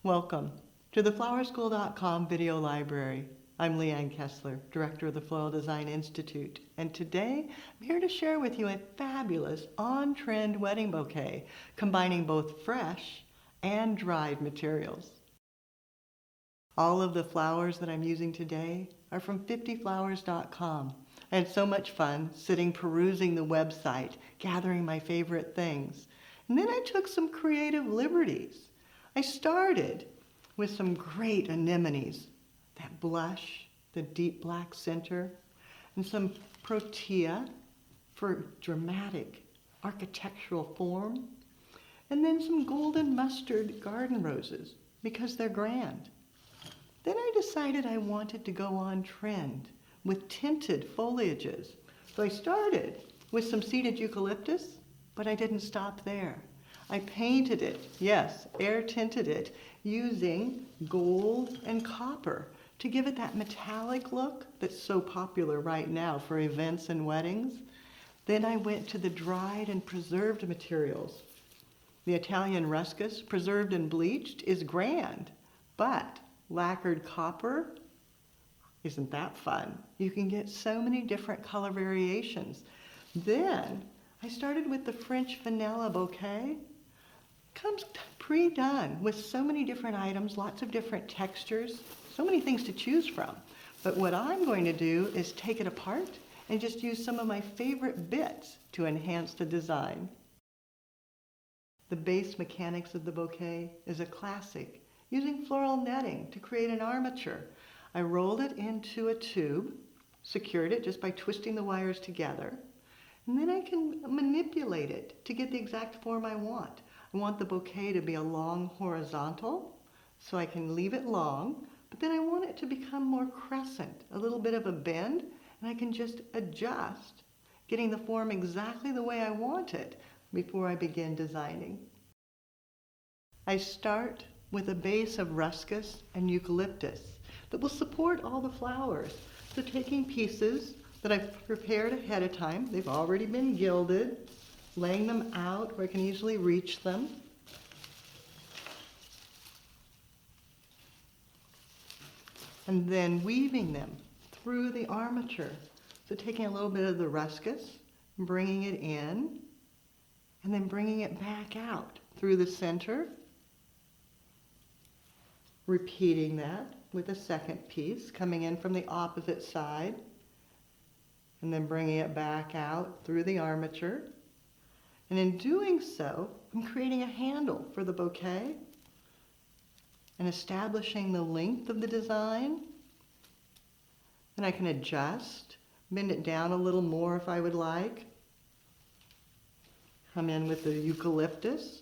Welcome to the flowerschool.com video library. I'm Leanne Kessler, Director of the Floral Design Institute, and today I'm here to share with you a fabulous on-trend wedding bouquet combining both fresh and dried materials. All of the flowers that I'm using today are from 50flowers.com. I had so much fun sitting perusing the website, gathering my favorite things. And then I took some creative liberties. I started with some great anemones, that blush, the deep black center, and some protea for dramatic architectural form, and then some golden mustard garden roses because they're grand. Then I decided I wanted to go on trend with tinted foliages. So I started with some seeded eucalyptus, but I didn't stop there. I painted it, yes, air tinted it, using gold and copper to give it that metallic look that's so popular right now for events and weddings. Then I went to the dried and preserved materials. The Italian ruscus, preserved and bleached, is grand, but lacquered copper, isn't that fun? You can get so many different color variations. Then I started with the French vanilla bouquet. Comes pre-done with so many different items, lots of different textures, so many things to choose from. But what I'm going to do is take it apart and just use some of my favorite bits to enhance the design. The base mechanics of the bouquet is a classic, using floral netting to create an armature. I rolled it into a tube, secured it just by twisting the wires together, and then I can manipulate it to get the exact form I want. I want the bouquet to be a long horizontal, so I can leave it long, but then I want it to become more crescent, a little bit of a bend, and I can just adjust, getting the form exactly the way I want it before I begin designing. I start with a base of ruscus and eucalyptus that will support all the flowers. So taking pieces that I've prepared ahead of time, they've already been gilded, laying them out where I can easily reach them. And then weaving them through the armature. So taking a little bit of the ruscus, bringing it in, and then bringing it back out through the center. Repeating that with a second piece, coming in from the opposite side, and then bringing it back out through the armature. And in doing so, I'm creating a handle for the bouquet and establishing the length of the design. Then I can adjust, bend it down a little more if I would like. Come in with the eucalyptus,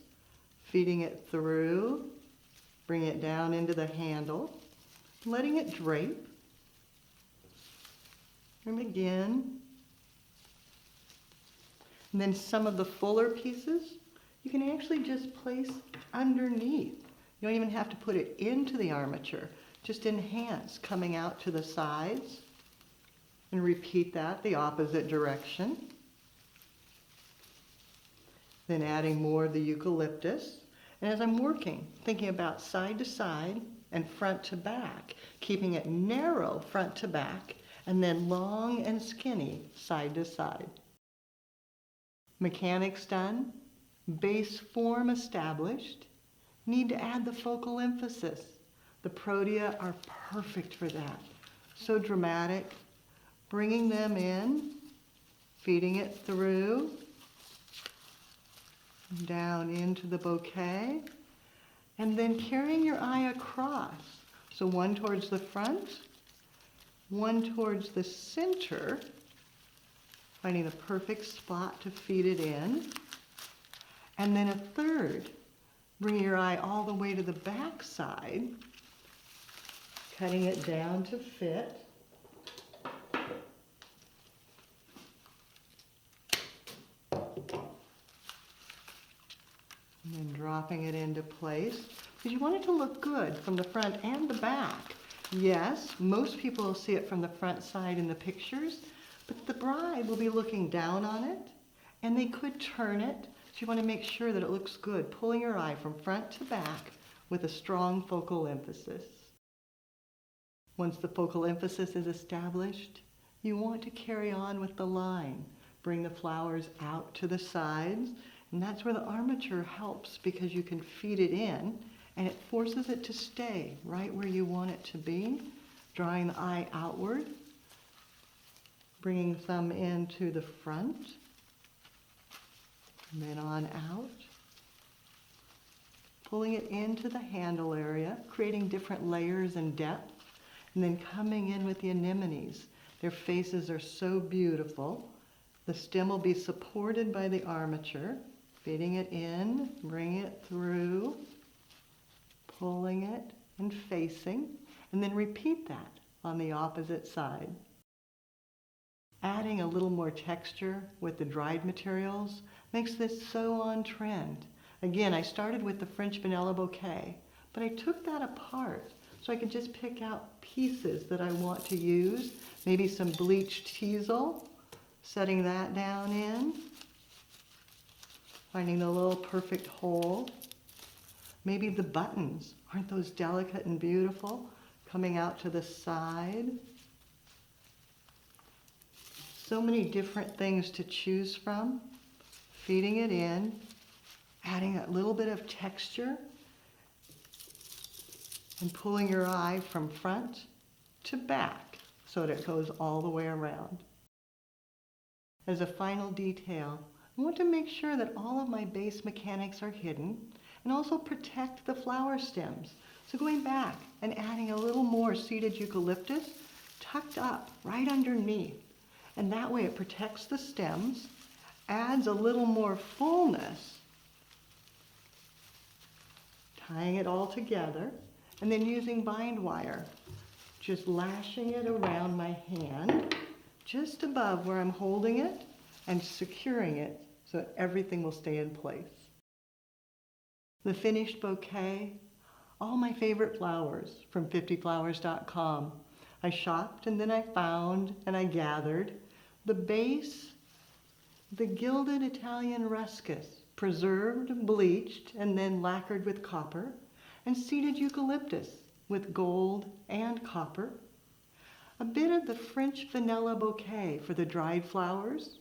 feeding it through, bring it down into the handle, letting it drape. And again. And then some of the fuller pieces, you can actually just place underneath. You don't even have to put it into the armature. Just enhance coming out to the sides. And repeat that the opposite direction. Then adding more of the eucalyptus. And as I'm working, thinking about side to side and front to back, keeping it narrow front to back, and then long and skinny side to side. Mechanics done, base form established, need to add the focal emphasis. The protea are perfect for that. So dramatic, bringing them in, feeding it through, down into the bouquet, and then carrying your eye across. So one towards the front, one towards the center, finding the perfect spot to feed it in, and then a third. Bring your eye all the way to the back side, cutting it down to fit. And then dropping it into place, because you want it to look good from the front and the back. Yes, most people will see it from the front side in the pictures, but the bride will be looking down on it, and they could turn it. So you want to make sure that it looks good, pulling your eye from front to back with a strong focal emphasis. Once the focal emphasis is established, you want to carry on with the line. Bring the flowers out to the sides, and that's where the armature helps because you can feed it in and it forces it to stay right where you want it to be, drawing the eye outward, bringing some into the front, and then on out, pulling it into the handle area, creating different layers and depth, and then coming in with the anemones. Their faces are so beautiful. The stem will be supported by the armature, feeding it in, bringing it through, pulling it and facing, and then repeat that on the opposite side. Adding a little more texture with the dried materials makes this so on trend. Again, I started with the French vanilla bouquet, but I took that apart so I could just pick out pieces that I want to use. Maybe some bleached teasel, setting that down in, finding the little perfect hole. Maybe the buttons, aren't those delicate and beautiful? Coming out to the side. So many different things to choose from. Feeding it in, adding a little bit of texture, and pulling your eye from front to back so that it goes all the way around. As a final detail, I want to make sure that all of my base mechanics are hidden and also protect the flower stems. So going back and adding a little more seeded eucalyptus tucked up right underneath. And that way it protects the stems, adds a little more fullness, tying it all together, and then using bind wire, just lashing it around my hand, just above where I'm holding it, and securing it so that everything will stay in place. The Finished Bouquet, all my favorite flowers from 50flowers.com. I shopped and then I found and I gathered. The base, the gilded Italian ruscus, preserved, bleached, and then lacquered with copper, and seeded eucalyptus with gold and copper. A bit of the French vanilla bouquet for the dried flowers,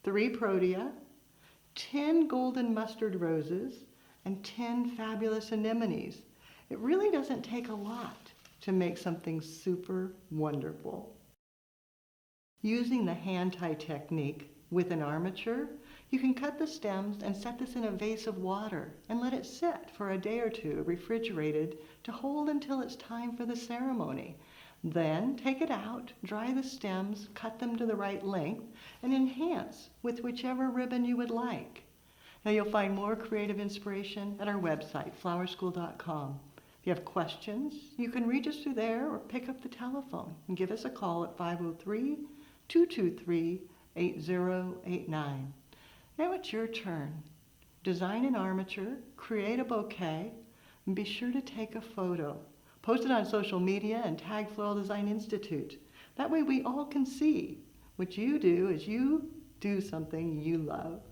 3 protea, 10 golden mustard roses, and 10 fabulous anemones. It really doesn't take a lot to make something super wonderful. Using the hand tie technique with an armature, you can cut the stems and set this in a vase of water and let it sit for a day or two, refrigerated, to hold until it's time for the ceremony. Then take it out, dry the stems, cut them to the right length, and enhance with whichever ribbon you would like. Now you'll find more creative inspiration at our website, flowerschool.com. If you have questions, you can reach us through there or pick up the telephone and give us a call at 503-223-8089. Now it's your turn. Design an armature, create a bouquet, and be sure to take a photo. Post it on social media and tag Floral Design Institute. That way we all can see what you do as you do something you love.